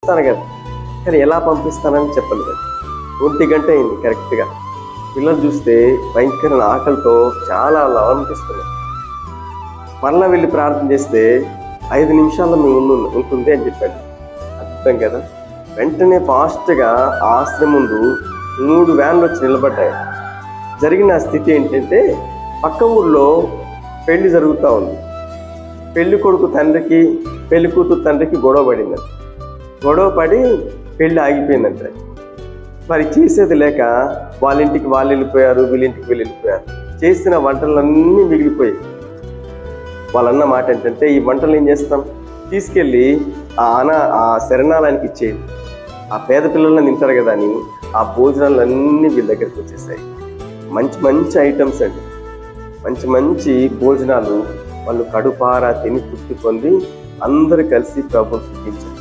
పంపిస్తాను కదా, కానీ ఎలా పంపిస్తానని చెప్పలేదు. 1 గంట అయింది కరెక్ట్గా. పిల్లలు చూస్తే భయంకరమైన ఆకలితో చాలా అనిపిస్తున్నారు. మరలా వెళ్ళి ప్రార్థన చేస్తే 5 నిమిషాల్లో మీ ముందు ఉంటుంది అని చెప్పాడు. అర్థం కదా. వెంటనే ఫాస్ట్గా ఆశ్రమం ముందు 3 వ్యాన్లు వచ్చి నిలబడ్డాయి. జరిగిన స్థితి ఏంటంటే, పక్క ఊళ్ళో పెళ్లి జరుగుతూ ఉంది. పెళ్లి కొడుకు తండ్రికి, పెళ్లి కూతురు తండ్రికి గొడవ పడిందంట. గొడవ పడి పెళ్లి ఆగిపోయిందంట. మరి చేసేది లేక వాళ్ళ ఇంటికి వాళ్ళు వెళ్ళిపోయారు, వీళ్ళింటికి వీళ్ళు వెళ్ళిపోయారు. చేసిన వంటలన్నీ మిగిలిపోయాయి. వాళ్ళన్న మాట ఏంటంటే, ఈ వంటలు ఏం చేస్తాం, తీసుకెళ్ళి ఆ శరణాలయానికి ఇచ్చేది, ఆ పేద పిల్లలను తింటారు కదా అని ఆ భోజనాలన్నీ వీళ్ళ దగ్గరికి వచ్చేసాయి. మంచి మంచి ఐటమ్స్ అండి, మంచి మంచి భోజనాలు. వాళ్ళు కడుపారా తిని తృప్తి పొంది అందరూ కలిసి ప్రభువుని స్తుతించారు.